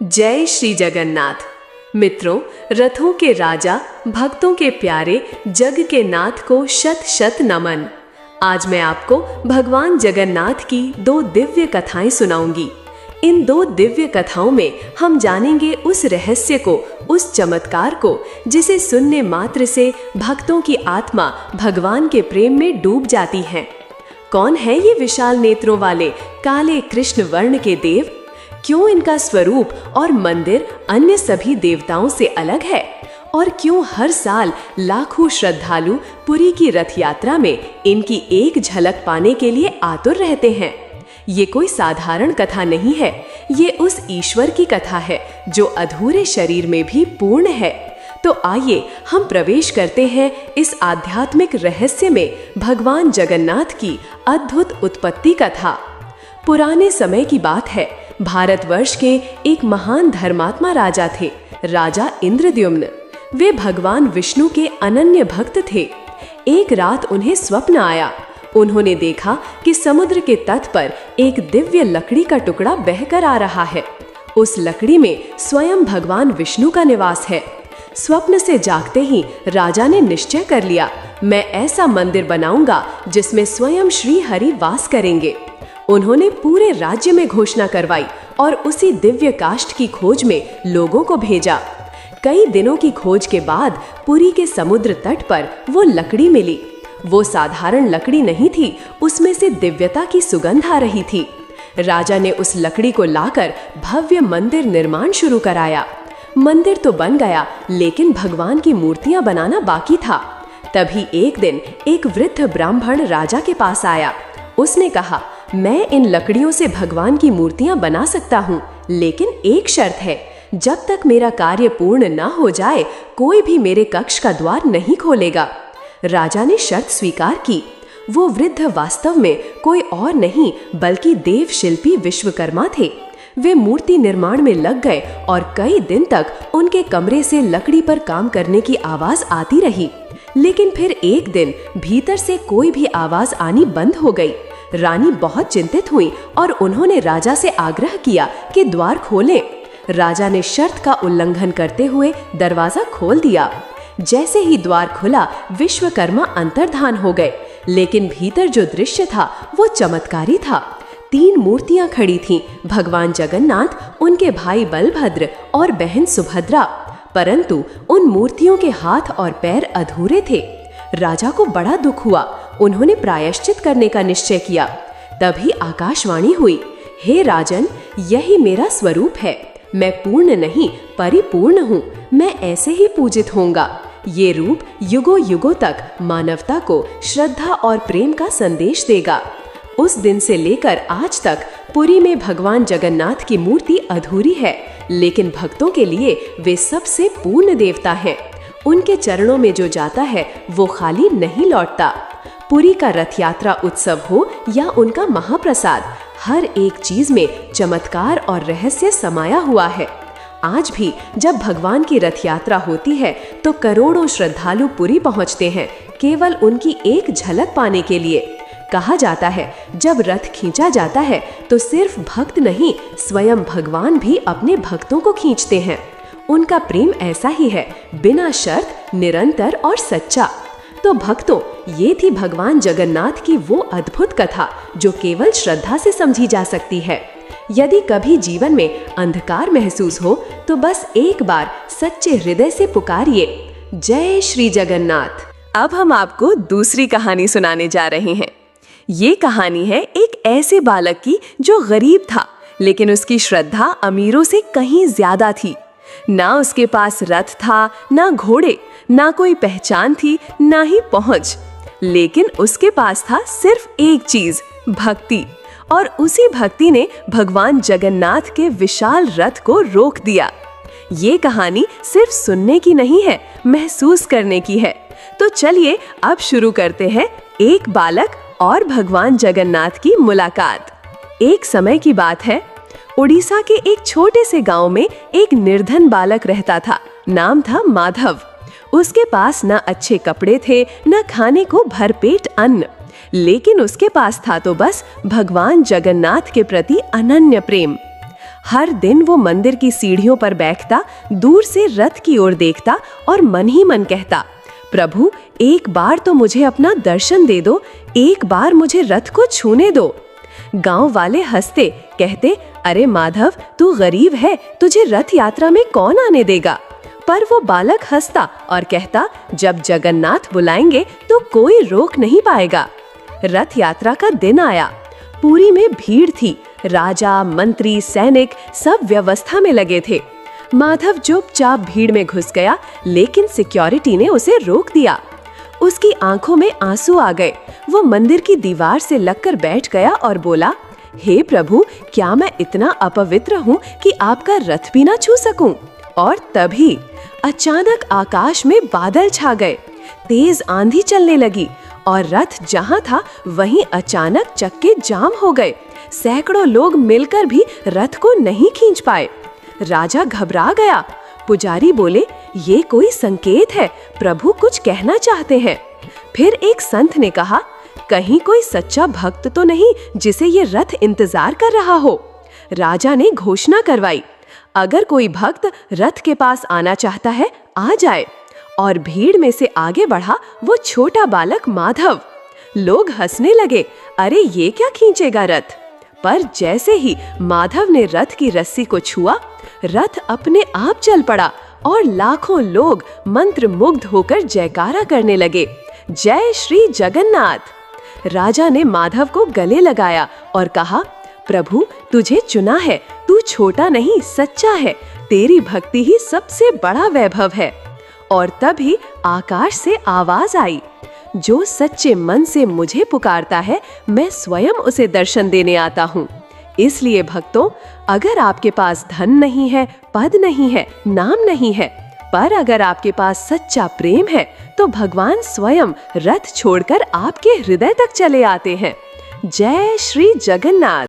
जय श्री जगन्नाथ। मित्रों, रथों के राजा, भक्तों के प्यारे, जग के नाथ को शत शत नमन। आज मैं आपको भगवान जगन्नाथ की दो दिव्य कथाएं सुनाऊंगी। इन दो दिव्य कथाओं में हम जानेंगे उस रहस्य को, उस चमत्कार को, जिसे सुनने मात्र से भक्तों की आत्मा भगवान के प्रेम में डूब जाती है। कौन है ये विशाल नेत्रों वाले काले कृष्ण वर्ण के देव? क्यों इनका स्वरूप और मंदिर अन्य सभी देवताओं से अलग है? और क्यों हर साल लाखों श्रद्धालु पुरी की रथ यात्रा में इनकी एक झलक पाने के लिए आतुर रहते हैं? ये कोई साधारण कथा नहीं है, ये उस ईश्वर की कथा है जो अधूरे शरीर में भी पूर्ण है। तो आइए हम प्रवेश करते हैं इस आध्यात्मिक रहस्य में भगवान जगन्नाथ की अद्भुत उत्पत्ति कथा। पुराने समय की बात है। भारतवर्ष के एक महान धर्मात्मा राजा थे, राजा इंद्रद्युम्न। वे भगवान विष्णु के अनन्य भक्त थे। एक रात उन्हें स्वप्न आया। उन्होंने देखा कि समुद्र के तट पर एक दिव्य लकड़ी का टुकड़ा बहकर आ रहा है। उस लकड़ी में स्वयं भगवान विष्णु का निवास है। स्वप्न से जागते ही राजा ने निश्चय कर लिया, मैं ऐसा मंदिर बनाऊंगा जिसमें स्वयं श्री हरि वास करेंगे। उन्होंने पूरे राज्य में घोषणा करवाई और उसी दिव्य काष्ठ की खोज में लोगों को भेजा। कई दिनों की खोज के बाद पुरी के समुद्र तट पर वो लकड़ी मिली। वो साधारण लकड़ी नहीं थी, उसमें से दिव्यता की सुगंध आ रही थी। राजा ने उस लकड़ी को लाकर भव्य मंदिर निर्माण शुरू कराया। मंदिर तो बन गया, लेकिन भगवान की मूर्तियां बनाना बाकी था। तभी एक दिन एक वृद्ध ब्राह्मण राजा के पास आया। उसने कहा, मैं इन लकड़ियों से भगवान की मूर्तियां बना सकता हूँ, लेकिन एक शर्त है, जब तक मेरा कार्य पूर्ण न हो जाए कोई भी मेरे कक्ष का द्वार नहीं खोलेगा। राजा ने शर्त स्वीकार की। वो वृद्ध वास्तव में कोई और नहीं बल्कि देव शिल्पी विश्वकर्मा थे। वे मूर्ति निर्माण में लग गए और कई दिन तक उनके कमरे से लकड़ी पर काम करने की आवाज आती रही। लेकिन फिर एक दिन भीतर से कोई भी आवाज आनी बंद हो गई। रानी बहुत चिंतित हुई और उन्होंने राजा से आग्रह किया कि द्वार खोलें। राजा ने शर्त का उल्लंघन करते हुए दरवाजा खोल दिया। जैसे ही द्वार खुला, विश्वकर्मा अंतर्धान हो गए। लेकिन भीतर जो दृश्य था वो चमत्कारी था। 3 मूर्तियां खड़ी थीं, भगवान जगन्नाथ, उनके भाई बलभद्र और बहन सुभद्रा। परंतु उन मूर्तियों के हाथ और पैर अधूरे थे। राजा को बड़ा दुख हुआ। उन्होंने प्रायश्चित करने का निश्चय किया। तभी आकाशवाणी हुई, हे राजन, यही मेरा स्वरूप है। मैं पूर्ण नहीं परिपूर्ण हूँ। मैं ऐसे ही पूजित होऊंगा। ये रूप युगों युगों तक मानवता को श्रद्धा और प्रेम का संदेश देगा। उस दिन से लेकर आज तक पुरी में भगवान जगन्नाथ की मूर्ति अधूरी है, लेकिन भक्तों के लिए वे सबसे पूर्ण देवता हैं। उनके चरणों में जो जाता है वो खाली नहीं लौटता। पुरी का रथ यात्रा उत्सव हो या उनका महाप्रसाद, हर एक चीज में चमत्कार और रहस्य समाया हुआ है। आज भी जब भगवान की रथ यात्रा होती है तो करोड़ों श्रद्धालु पुरी पहुंचते हैं, केवल उनकी एक झलक पाने के लिए। कहा जाता है, जब रथ खींचा जाता है तो सिर्फ भक्त नहीं, स्वयं भगवान भी अपने भक्तों को खींचते हैं। उनका प्रेम ऐसा ही है, बिना शर्त, निरंतर और सच्चा। तो भक्तों, ये थी भगवान जगन्नाथ की वो अद्भुत कथा जो केवल श्रद्धा से समझी जा सकती है। यदि कभी जीवन में अंधकार महसूस हो तो बस एक बार सच्चे हृदय से पुकारिए, जय श्री जगन्नाथ। अब हम आपको दूसरी कहानी सुनाने जा रहे हैं। ये कहानी है एक ऐसे बालक की जो गरीब था, लेकिन उसकी श्रद्धा अमीरों से कहीं ज्यादा थी। ना उसके पास रथ था, ना घोड़े, ना कोई पहचान थी, ना ही पहुंच। लेकिन उसके पास था सिर्फ एक चीज, भक्ति। और उसी भक्ति ने भगवान जगन्नाथ के विशाल रथ को रोक दिया। ये कहानी सिर्फ सुनने की नहीं है, महसूस करने की है। तो चलिए अब शुरू करते हैं एक बालक और भगवान जगन्नाथ की मुलाकात। एक समय की बात है, उड़ीसा के एक छोटे से गांव में एक निर्धन बालक रहता था। नाम था माधव। उसके पास न अच्छे कपड़े थे, न खाने को भरपेट अन्न, लेकिन उसके पास था तो बस भगवान जगन्नाथ के प्रति अनन्य प्रेम। हर दिन वो मंदिर की सीढ़ियों पर बैठता, दूर से रथ की ओर देखता और मन ही मन कहता, प्रभु एक बार तो मुझे अपना दर्शन दे दो, एक बार मुझे रथ को छूने दो। गांव वाले हंसते, कहते, अरे माधव तू गरीब है, तुझे रथ यात्रा में कौन आने देगा। पर वो बालक हंसता और कहता, जब जगन्नाथ बुलाएंगे तो कोई रोक नहीं पाएगा। रथ यात्रा का दिन आया। पुरी में भीड़ थी। राजा, मंत्री, सैनिक सब व्यवस्था में लगे थे। माधव चुपचाप भीड़ में घुस गया, लेकिन सिक्योरिटी ने उसे रोक दिया। उसकी आंखों में आंसू आ गए। वो मंदिर की दीवार से लगकर बैठ गया और बोला, हे प्रभु, क्या मैं इतना अपवित्र हूँ कि आपका रथ भी ना छू सकूं? और तभी अचानक आकाश में बादल छा गए, तेज आंधी चलने लगी और रथ जहाँ था वहीं अचानक चक्के जाम हो गए। सैकड़ों लोग मिलकर भी रथ को नहीं खींच पाए। राजा घबरा गया। पुजारी बोले, ये कोई संकेत है, प्रभु कुछ कहना चाहते हैं। फिर एक संत ने कहा, कहीं कोई सच्चा भक्त तो नहीं जिसे ये रथ इंतजार कर रहा हो। राजा ने घोषणा करवाई, अगर कोई भक्त रथ के पास आना चाहता है, आ जाए। और भीड़ में से आगे बढ़ा वो छोटा बालक माधव। लोग हंसने लगे, अरे ये क्या खींचेगा रथ। पर जैसे ही माधव ने रथ की रस्सी को छुआ, रथ अपने आप चल पड़ा और लाखों लोग मंत्र मुग्ध होकर जयकारा करने लगे, जय श्री जगन्नाथ। राजा ने माधव को गले लगाया और कहा, प्रभु तुझे चुना है, तू छोटा नहीं सच्चा है, तेरी भक्ति ही सबसे बड़ा वैभव है। और तभी आकाश से आवाज आई, जो सच्चे मन से मुझे पुकारता है, मैं स्वयं उसे दर्शन देने आता हूँ। इसलिए भक्तों, अगर आपके पास धन नहीं है, पद नहीं है, नाम नहीं है, पर अगर आपके पास सच्चा प्रेम है, तो भगवान स्वयं रथ छोड़कर आपके हृदय तक चले आते हैं। जय श्री जगन्नाथ।